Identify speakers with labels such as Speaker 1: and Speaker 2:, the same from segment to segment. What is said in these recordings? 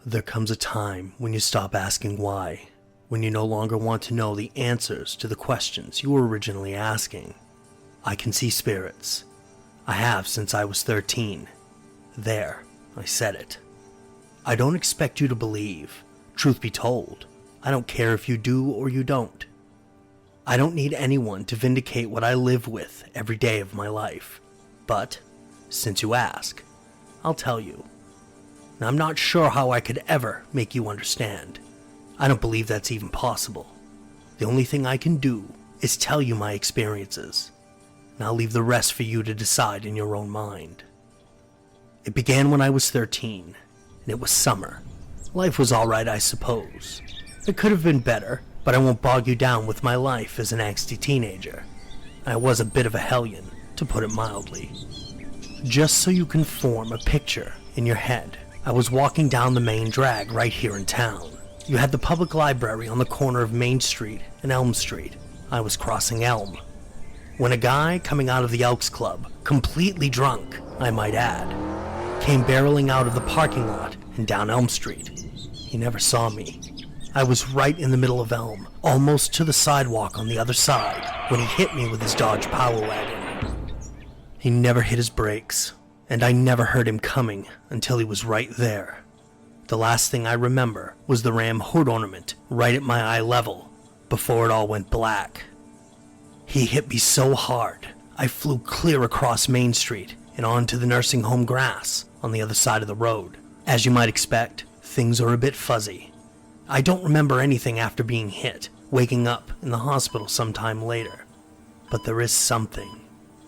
Speaker 1: There comes a time when you stop asking why, when you no longer want to know the answers to the questions you were originally asking. I can see spirits. I have since I was 13. There, I said it. I don't expect you to believe. Truth be told, I don't care if you do or you don't. I don't need anyone to vindicate what I live with every day of my life. But, since you ask, I'll tell you. And I'm not sure how I could ever make you understand. I don't believe that's even possible. The only thing I can do is tell you my experiences. And I'll leave the rest for you to decide in your own mind. It began when I was 13, and it was summer. Life was alright, I suppose. It could have been better, but I won't bog you down with my life as an angsty teenager. I was a bit of a hellion, to put it mildly. Just so you can form a picture in your head, I was walking down the main drag right here in town. You had the public library on the corner of Main Street and Elm Street. I was crossing Elm, when a guy coming out of the Elks Club, completely drunk, I might add, came barreling out of the parking lot and down Elm Street. He never saw me. I was right in the middle of Elm, almost to the sidewalk on the other side, when he hit me with his Dodge Power Wagon. He never hit his brakes, and I never heard him coming until he was right there. The last thing I remember was the Ram hood ornament right at my eye level, before it all went black. He hit me so hard, I flew clear across Main Street and onto the nursing home grass on the other side of the road. As you might expect, things are a bit fuzzy. I don't remember anything after being hit, waking up in the hospital sometime later. But there is something.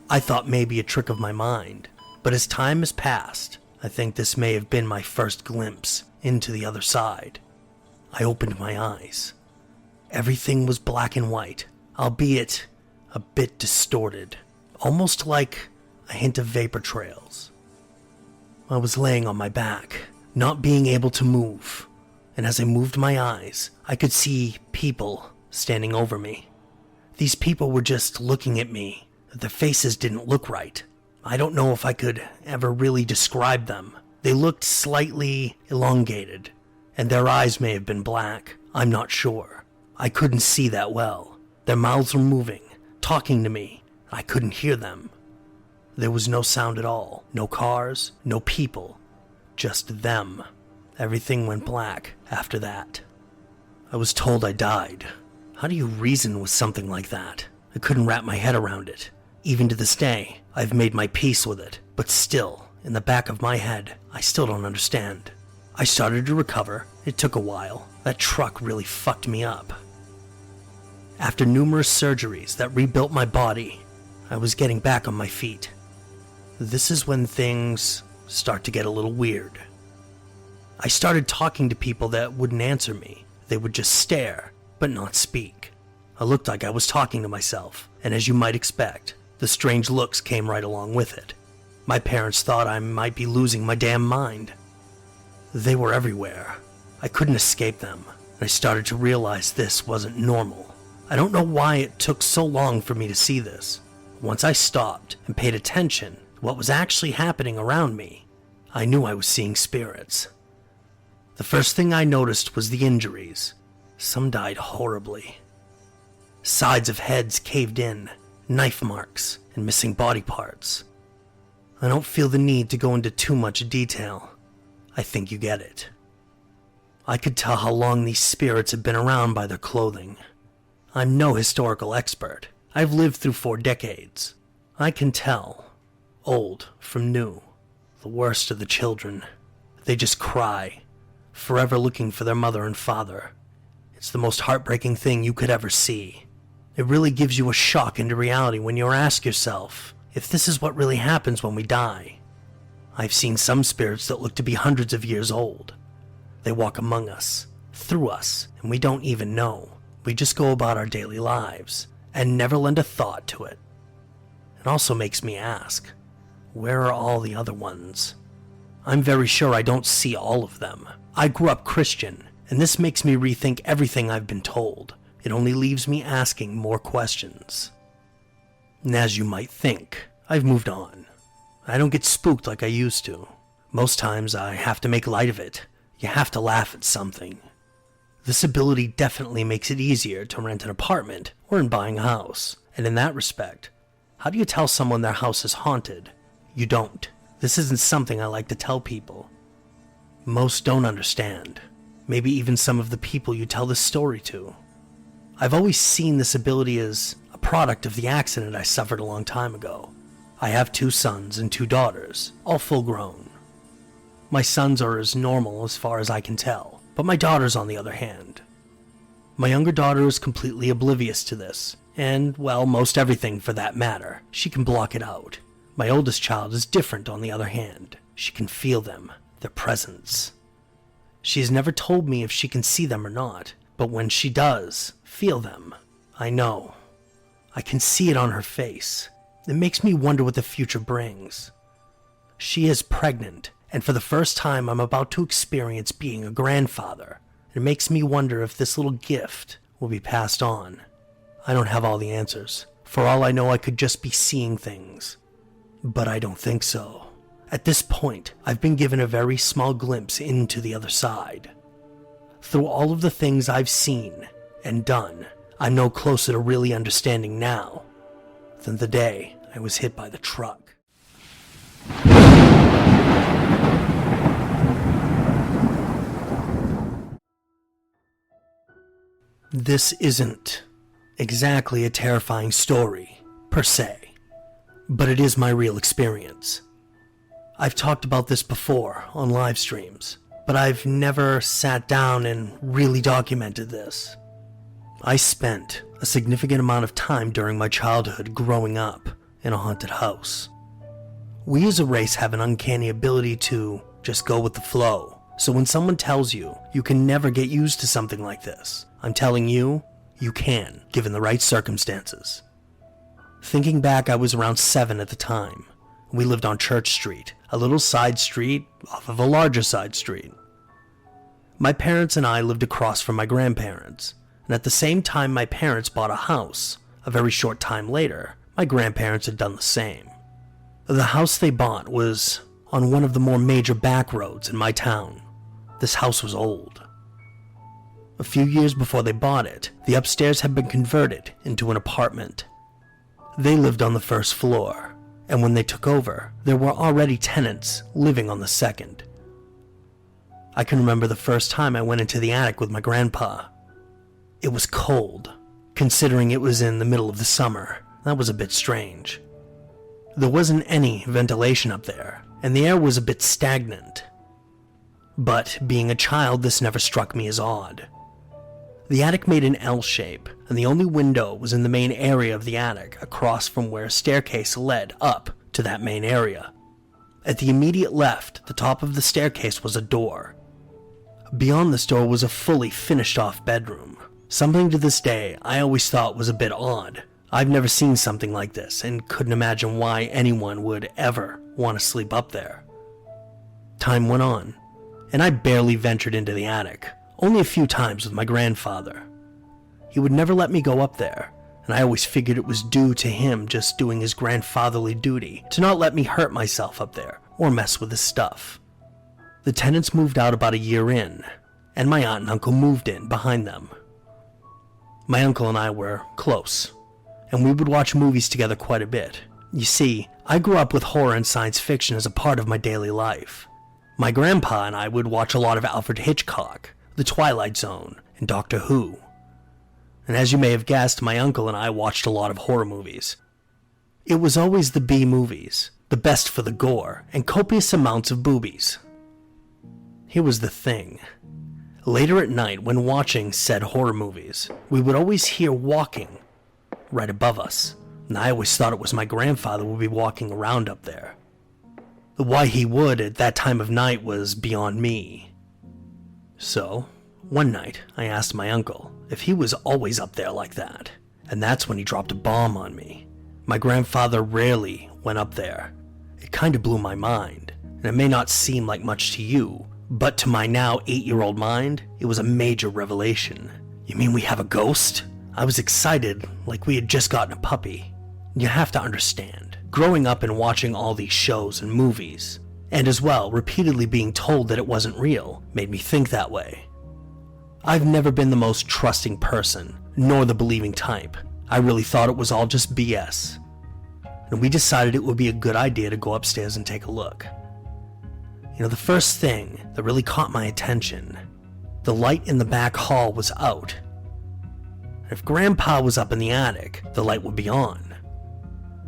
Speaker 1: I thought maybe a trick of my mind, but as time has passed, I think this may have been my first glimpse into the other side. I opened my eyes. Everything was black and white, albeit a bit distorted, almost like a hint of vapor trails. I was laying on my back, not being able to move, and as I moved my eyes, I could see people standing over me. These people were just looking at me. Their faces didn't look right. I don't know if I could ever really describe them. They looked slightly elongated, and their eyes may have been black. I'm not sure. I couldn't see that well. Their mouths were moving, talking to me. I couldn't hear them. There was no sound at all. No cars, no people. Just them. Everything went black after that. I was told I died. How do you reason with something like that? I couldn't wrap my head around it. Even to this day, I've made my peace with it. But still, in the back of my head, I still don't understand. I started to recover. It took a while. That truck really fucked me up. After numerous surgeries that rebuilt my body, I was getting back on my feet. This is when things start to get a little weird. I started talking to people that wouldn't answer me. They would just stare, but not speak. I looked like I was talking to myself, and as you might expect, the strange looks came right along with it. My parents thought I might be losing my damn mind. They were everywhere. I couldn't escape them, and I started to realize this wasn't normal. I don't know why it took so long for me to see this. Once I stopped and paid attention to what was actually happening around me, I knew I was seeing spirits. The first thing I noticed was the injuries. Some died horribly. Sides of heads caved in, knife marks, and missing body parts. I don't feel the need to go into too much detail. I think you get it. I could tell how long these spirits had been around by their clothing. I'm no historical expert. I've lived through 4 decades. I can tell. Old from new. The worst of the children. They just cry, forever looking for their mother and father. It's the most heartbreaking thing you could ever see. It really gives you a shock into reality when you ask yourself if this is what really happens when we die. I've seen some spirits that look to be hundreds of years old. They walk among us, through us, and we don't even know. We just go about our daily lives and never lend a thought to it. It also makes me ask, where are all the other ones? I'm very sure I don't see all of them. I grew up Christian, and this makes me rethink everything I've been told. It only leaves me asking more questions. And as you might think, I've moved on. I don't get spooked like I used to. Most times I have to make light of it, you have to laugh at something. This ability definitely makes it easier to rent an apartment or in buying a house. And in that respect, how do you tell someone their house is haunted? You don't. This isn't something I like to tell people. Most don't understand. Maybe even some of the people you tell this story to. I've always seen this ability as a product of the accident I suffered a long time ago. I have 2 sons and 2 daughters, all full grown. My sons are as normal as far as I can tell, but my daughters on the other hand. My younger daughter is completely oblivious to this, and, well, most everything for that matter. She can block it out. My oldest child is different on the other hand. She can feel them, their presence. She has never told me if she can see them or not, but when she does feel them, I know. I can see it on her face. It makes me wonder what the future brings. She is pregnant, and for the first time I'm about to experience being a grandfather. It makes me wonder if this little gift will be passed on. I don't have all the answers. For all I know, I could just be seeing things. But I don't think so. At this point, I've been given a very small glimpse into the other side. Through all of the things I've seen and done, I'm no closer to really understanding now than the day I was hit by the truck. This isn't exactly a terrifying story, per se, but it is my real experience. I've talked about this before on live streams, but I've never sat down and really documented this. I spent a significant amount of time during my childhood growing up in a haunted house. We as a race have an uncanny ability to just go with the flow. So when someone tells you you can never get used to something like this, I'm telling you, you can, given the right circumstances. Thinking back, I was around 7 at the time. We lived on Church Street, a little side street off of a larger side street. My parents and I lived across from my grandparents, and at the same time my parents bought a house. A very short time later, my grandparents had done the same. The house they bought was on one of the more major back roads in my town. This house was old. A few years before they bought it, the upstairs had been converted into an apartment. They lived on the first floor, and when they took over, there were already tenants living on the second. I can remember the first time I went into the attic with my grandpa. It was cold, considering it was in the middle of the summer. That was a bit strange. There wasn't any ventilation up there, and the air was a bit stagnant. But being a child, this never struck me as odd. The attic made an L shape, and the only window was in the main area of the attic, across from where a staircase led up to that main area. At the immediate left, the top of the staircase was a door. Beyond this door was a fully finished off bedroom. Something to this day I always thought was a bit odd. I've never seen something like this, and couldn't imagine why anyone would ever want to sleep up there. Time went on, and I barely ventured into the attic. Only a few times with my grandfather. He would never let me go up there, and I always figured it was due to him just doing his grandfatherly duty to not let me hurt myself up there or mess with his stuff. The tenants moved out about a year in, and my aunt and uncle moved in behind them. My uncle and I were close, and we would watch movies together quite a bit. You see, I grew up with horror and science fiction as a part of my daily life. My grandpa and I would watch a lot of Alfred Hitchcock, The Twilight Zone, and Doctor Who. And as you may have guessed, my uncle and I watched a lot of horror movies. It was always the B movies, the best for the gore, and copious amounts of boobies. Here was the thing. Later at night, when watching said horror movies, we would always hear walking right above us, and I always thought it was my grandfather would be walking around up there. Why he would at that time of night was beyond me. So, one night, I asked my uncle if he was always up there like that, and that's when he dropped a bomb on me. My grandfather rarely went up there. It kinda blew my mind, and it may not seem like much to you, but to my now 8-year-old mind, it was a major revelation. You mean we have a ghost? I was excited, like we had just gotten a puppy. You have to understand, growing up and watching all these shows and movies, And as well, repeatedly being told that it wasn't real made me think that way. I've never been the most trusting person, nor the believing type. I really thought it was all just BS. And we decided it would be a good idea to go upstairs and take a look. The first thing that really caught my attention, the light in the back hall was out. If Grandpa was up in the attic, the light would be on.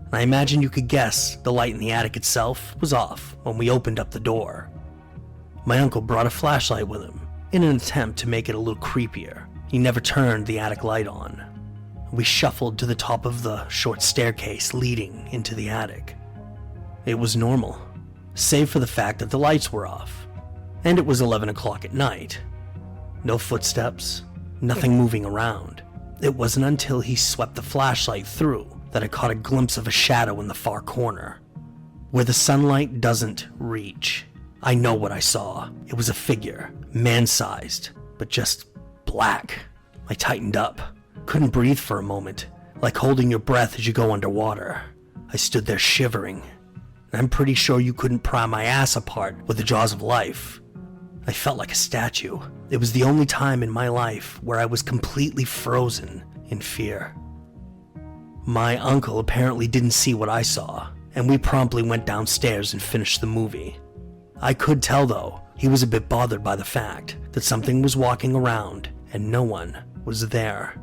Speaker 1: And I imagine you could guess the light in the attic itself was off when we opened up the door. My uncle brought a flashlight with him in an attempt to make it a little creepier. He never turned the attic light on. We shuffled to the top of the short staircase leading into the attic. It was normal, save for the fact that the lights were off, and it was 11 o'clock at night. No footsteps, nothing moving around. It wasn't until he swept the flashlight through that I caught a glimpse of a shadow in the far corner, where the sunlight doesn't reach. I know what I saw. It was a figure, man-sized, but just black. I tightened up, couldn't breathe for a moment, like holding your breath as you go underwater. I stood there shivering. I'm pretty sure you couldn't pry my ass apart with the jaws of life. I felt like a statue. It was the only time in my life where I was completely frozen in fear. My uncle apparently didn't see what I saw, and we promptly went downstairs and finished the movie. I could tell, though, he was a bit bothered by the fact that something was walking around and no one was there.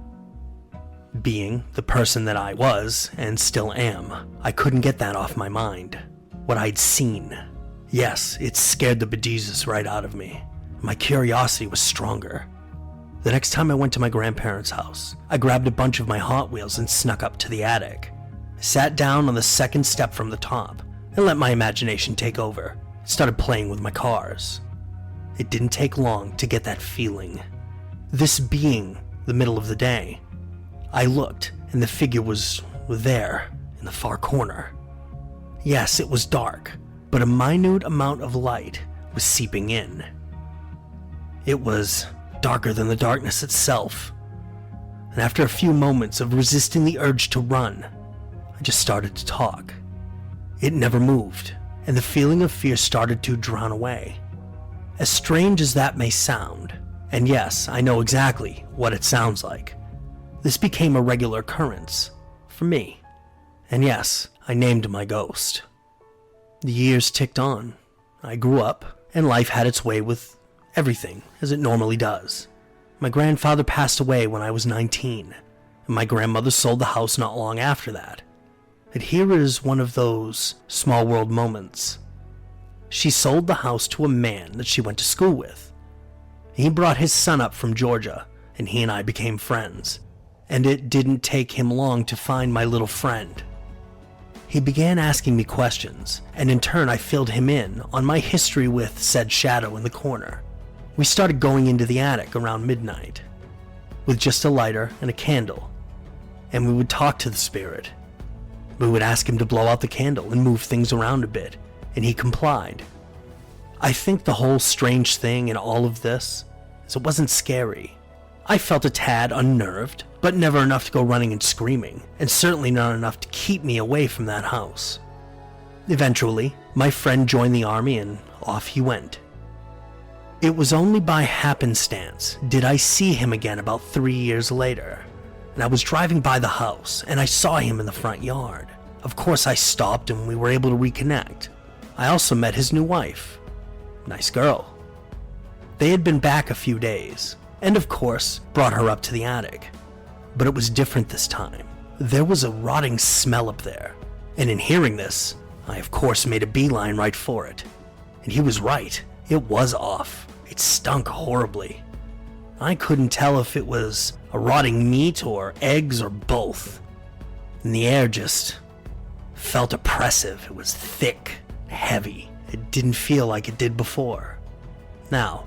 Speaker 1: Being the person that I was, and still am, I couldn't get that off my mind. What I'd seen. Yes, it scared the bejesus right out of me. My curiosity was stronger. The next time I went to my grandparents' house, I grabbed a bunch of my Hot Wheels and snuck up to the attic. I sat down on the second step from the top and let my imagination take over. I started playing with my cars. It didn't take long to get that feeling. This being the middle of the day, I looked and the figure was there in the far corner. Yes, it was dark, but a minute amount of light was seeping in. It was darker than the darkness itself, and after a few moments of resisting the urge to run, I just started to talk. It never moved, and the feeling of fear started to drown away. As strange as that may sound, and yes, I know exactly what it sounds like, this became a regular occurrence for me. And yes, I named my ghost. The years ticked on. I grew up, and life had its way with everything, as it normally does. My grandfather passed away when I was 19, and my grandmother sold the house not long after that. And here is one of those small world moments. She sold the house to a man that she went to school with. He brought his son up from Georgia, and he and I became friends. And it didn't take him long to find my little friend. He began asking me questions, and in turn I filled him in on my history with said shadow in the corner. We started going into the attic around midnight, with just a lighter and a candle, and we would talk to the spirit. We would ask him to blow out the candle and move things around a bit, and he complied. I think the whole strange thing in all of this is it wasn't scary. I felt a tad unnerved, but never enough to go running and screaming, and certainly not enough to keep me away from that house. Eventually, my friend joined the army and off he went. It was only by happenstance did I see him again about 3 years later, and I was driving by the house and I saw him in the front yard. Of course I stopped and we were able to reconnect. I also met his new wife. Nice girl. They had been back a few days, and of course brought her up to the attic. But it was different this time. There was a rotting smell up there, and in hearing this, I of course made a beeline right for it. And he was right, it was off. It stunk horribly. I couldn't tell if it was a rotting meat or eggs or both. And the air just felt oppressive. It was thick, heavy. It didn't feel like it did before. Now,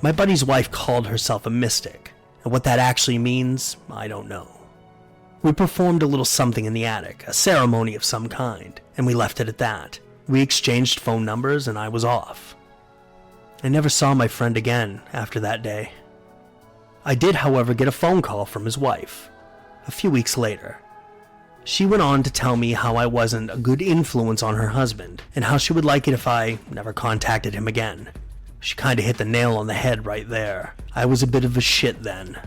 Speaker 1: my buddy's wife called herself a mystic, and what that actually means, I don't know. We performed a little something in the attic, a ceremony of some kind, and we left it at that. We exchanged phone numbers and I was off. I never saw my friend again after that day. I did, however, get a phone call from his wife a few weeks later. She went on to tell me how I wasn't a good influence on her husband, and how she would like it if I never contacted him again. She kinda hit the nail on the head right there. I was a bit of a shit then.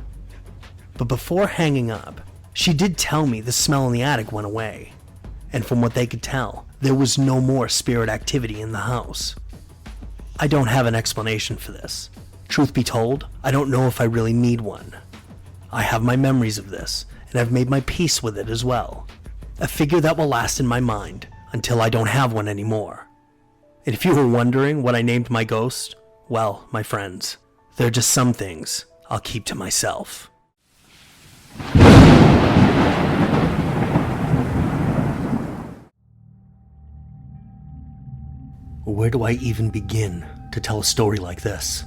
Speaker 1: But before hanging up, she did tell me the smell in the attic went away, and from what they could tell, there was no more spirit activity in the house. I don't have an explanation for this. Truth be told, I don't know if I really need one. I have my memories of this, and I've made my peace with it as well. A figure that will last in my mind until I don't have one anymore. And if you were wondering what I named my ghost, well, my friends, there are just some things I'll keep to myself. Where do I even begin to tell a story like this?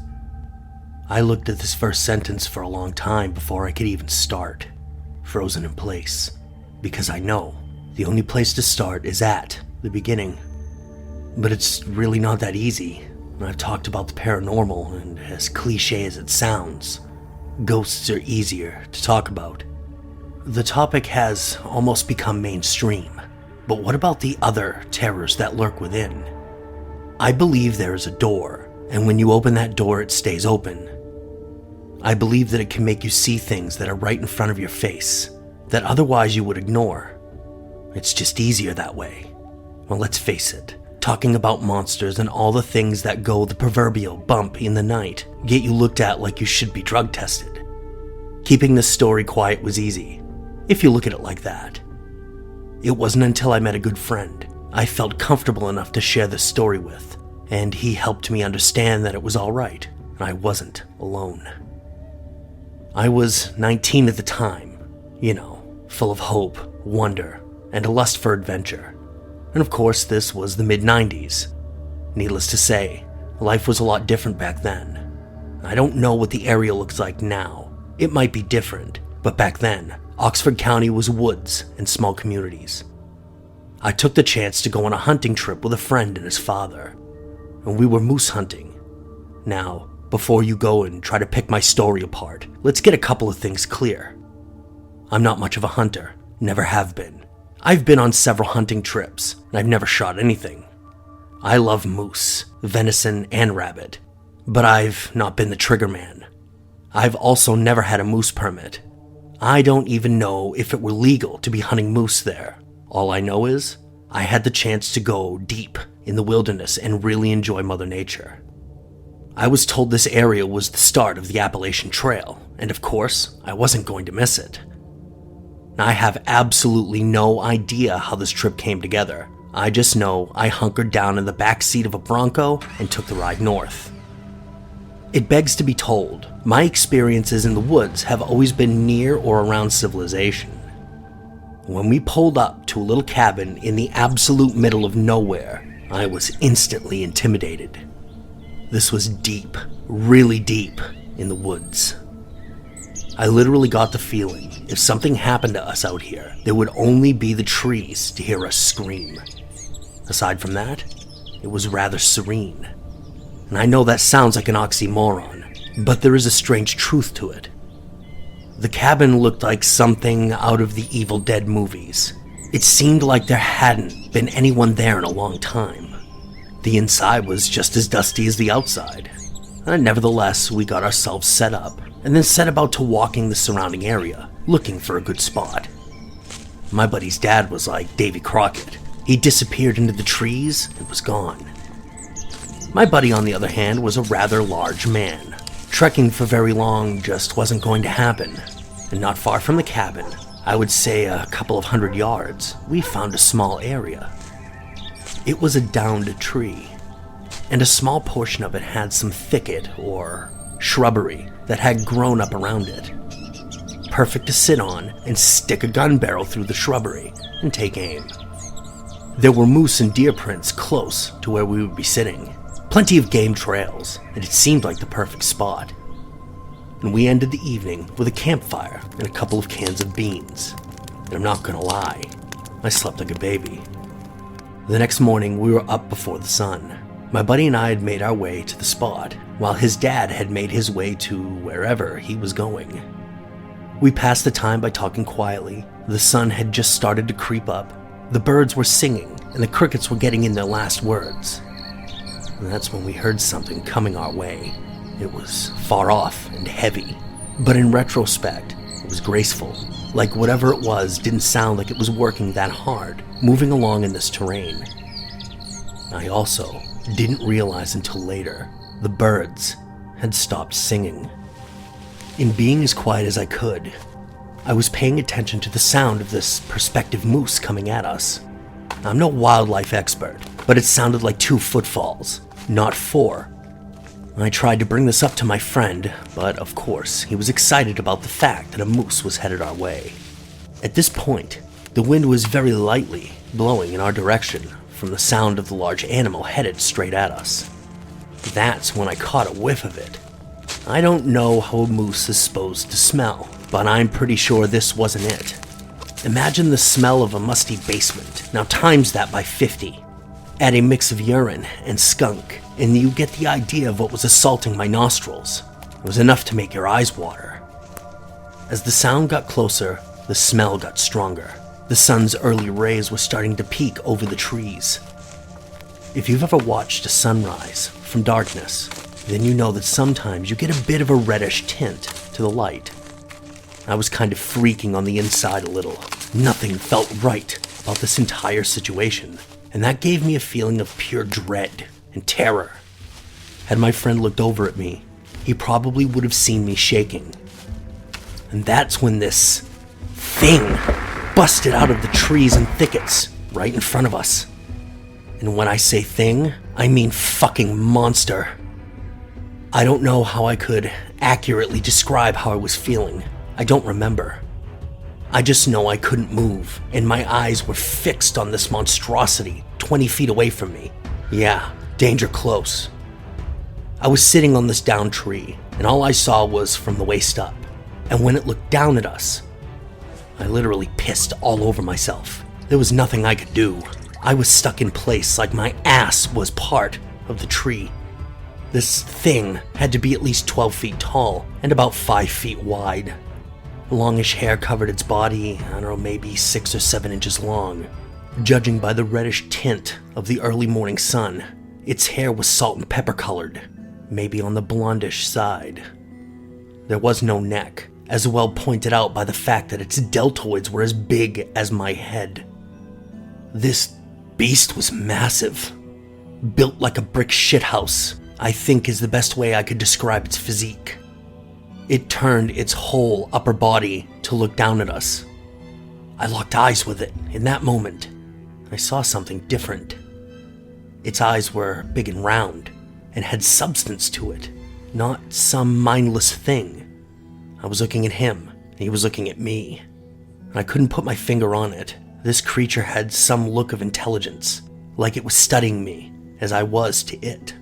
Speaker 1: I looked at this first sentence for a long time before I could even start, frozen in place, because I know the only place to start is at the beginning. But it's really not that easy. I've talked about the paranormal, and as cliche as it sounds, ghosts are easier to talk about. The topic has almost become mainstream, but what about the other terrors that lurk within? I believe there is a door, and when you open that door, it stays open. I believe that it can make you see things that are right in front of your face, that otherwise you would ignore. It's just easier that way. Well, let's face it, talking about monsters and all the things that go the proverbial bump in the night get you looked at like you should be drug tested. Keeping this story quiet was easy, if you look at it like that. It wasn't until I met a good friend I felt comfortable enough to share this story with, and he helped me understand that it was alright, and I wasn't alone. I was 19 at the time, full of hope, wonder, and a lust for adventure. And of course, this was the mid-90s. Needless to say, life was a lot different back then. I don't know what the area looks like now. It might be different, but back then, Oxford County was woods and small communities. I took the chance to go on a hunting trip with a friend and his father, and we were moose hunting. Now, before you go and try to pick my story apart, let's get a couple of things clear. I'm not much of a hunter, never have been. I've been on several hunting trips, and I've never shot anything. I love moose, venison, and rabbit, but I've not been the trigger man. I've also never had a moose permit. I don't even know if it were legal to be hunting moose there. All I know is, I had the chance to go deep in the wilderness and really enjoy Mother Nature. I was told this area was the start of the Appalachian Trail, and of course, I wasn't going to miss it. I have absolutely no idea how this trip came together. I just know I hunkered down in the back seat of a Bronco and took the ride north. It begs to be told, my experiences in the woods have always been near or around civilization. When we pulled up to a little cabin in the absolute middle of nowhere, I was instantly intimidated. This was deep, really deep in the woods. I literally got the feeling if something happened to us out here, there would only be the trees to hear us scream. Aside from that, it was rather serene. And I know that sounds like an oxymoron, but there is a strange truth to it. The cabin looked like something out of the Evil Dead movies. It seemed like there hadn't been anyone there in a long time. The inside was just as dusty as the outside. Nevertheless, we got ourselves set up, and then set about to walking the surrounding area, looking for a good spot. My buddy's dad was like Davy Crockett. He disappeared into the trees and was gone. My buddy, on the other hand, was a rather large man. Trekking for very long just wasn't going to happen, and not far from the cabin, I would say a couple of 100 yards, we found a small area. It was a downed tree, and a small portion of it had some thicket or shrubbery that had grown up around it. Perfect to sit on and stick a gun barrel through the shrubbery and take aim. There were moose and deer prints close to where we would be sitting. Plenty of game trails, and it seemed like the perfect spot. And we ended the evening with a campfire and a couple of cans of beans. And I'm not gonna lie, I slept like a baby. The next morning, we were up before the sun. My buddy and I had made our way to the spot, while his dad had made his way to wherever he was going. We passed the time by talking quietly. The sun had just started to creep up. The birds were singing, and the crickets were getting in their last words. And that's when we heard something coming our way. It was far off and heavy, but in retrospect, it was graceful. Like whatever it was didn't sound like it was working that hard, moving along in this terrain. I also didn't realize until later the birds had stopped singing. In being as quiet as I could, I was paying attention to the sound of this prospective moose coming at us. I'm no wildlife expert, but it sounded like 2 footfalls, not 4. I tried to bring this up to my friend, but of course, he was excited about the fact that a moose was headed our way. At this point, the wind was very lightly blowing in our direction from the sound of the large animal headed straight at us. That's when I caught a whiff of it. I don't know how a moose is supposed to smell, but I'm pretty sure this wasn't it. Imagine the smell of a musty basement. Now times that by 50. Add a mix of urine and skunk, and you get the idea of what was assaulting my nostrils. It was enough to make your eyes water. As the sound got closer, the smell got stronger. The sun's early rays were starting to peek over the trees. If you've ever watched a sunrise from darkness, then you know that sometimes you get a bit of a reddish tint to the light. I was kind of freaking on the inside a little. Nothing felt right about this entire situation, and that gave me a feeling of pure dread and terror. Had my friend looked over at me, he probably would have seen me shaking. And that's when this thing busted out of the trees and thickets right in front of us. And when I say thing, I mean fucking monster. I don't know how I could accurately describe how I was feeling. I don't remember. I just know I couldn't move, and my eyes were fixed on this monstrosity 20 feet away from me. Yeah, danger close. I was sitting on this downed tree, and all I saw was from the waist up. And when it looked down at us, I literally pissed all over myself. There was nothing I could do. I was stuck in place like my ass was part of the tree. This thing had to be at least 12 feet tall and about 5 feet wide. Longish hair covered its body, I don't know, maybe 6 or 7 inches long. Judging by the reddish tint of the early morning sun, its hair was salt and pepper colored, maybe on the blondish side. There was no neck, as well pointed out by the fact that its deltoids were as big as my head. This beast was massive. Built like a brick shithouse, I think is the best way I could describe its physique. It turned its whole upper body to look down at us. I locked eyes with it. In that moment, I saw something different. Its eyes were big and round, and had substance to it, not some mindless thing. I was looking at him, and he was looking at me. I couldn't put my finger on it. This creature had some look of intelligence, like it was studying me, as I was to it.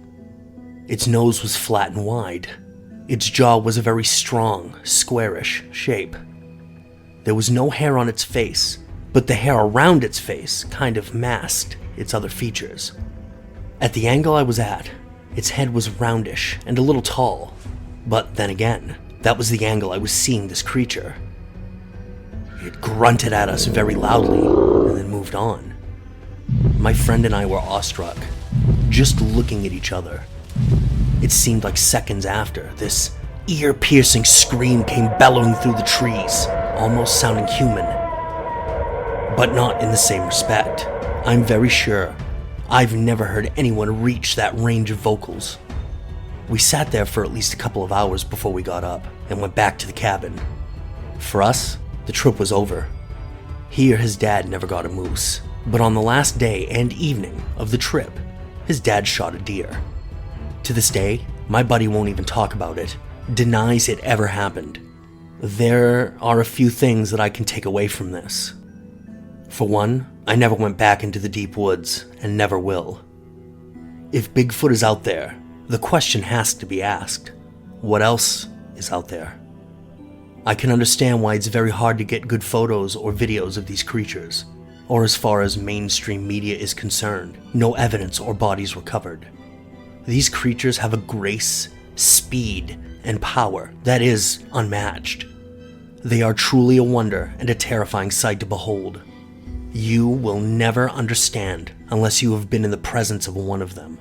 Speaker 1: Its nose was flat and wide. Its jaw was a very strong, squarish shape. There was no hair on its face, but the hair around its face kind of masked its other features. At the angle I was at, its head was roundish and a little tall, but then again, that was the angle I was seeing this creature. It grunted at us very loudly and then moved on. My friend and I were awestruck, just looking at each other. It seemed like seconds after, this ear-piercing scream came bellowing through the trees, almost sounding human. But not in the same respect. I'm very sure I've never heard anyone reach that range of vocals. We sat there for at least a couple of hours before we got up and went back to the cabin. For us, the trip was over. He or his dad never got a moose, but on the last day and evening of the trip, his dad shot a deer. To this day, my buddy won't even talk about it, denies it ever happened. There are a few things that I can take away from this. For one, I never went back into the deep woods, and never will. If Bigfoot is out there, the question has to be asked, what else is out there? I can understand why it's very hard to get good photos or videos of these creatures, or as far as mainstream media is concerned, no evidence or bodies recovered. These creatures have a grace, speed, and power that is unmatched. They are truly a wonder and a terrifying sight to behold. You will never understand unless you have been in the presence of one of them.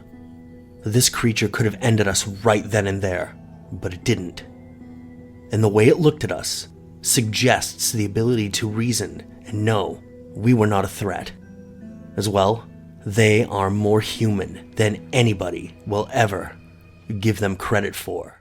Speaker 1: This creature could have ended us right then and there, but it didn't. And the way it looked at us suggests the ability to reason and know we were not a threat. As well, they are more human than anybody will ever give them credit for.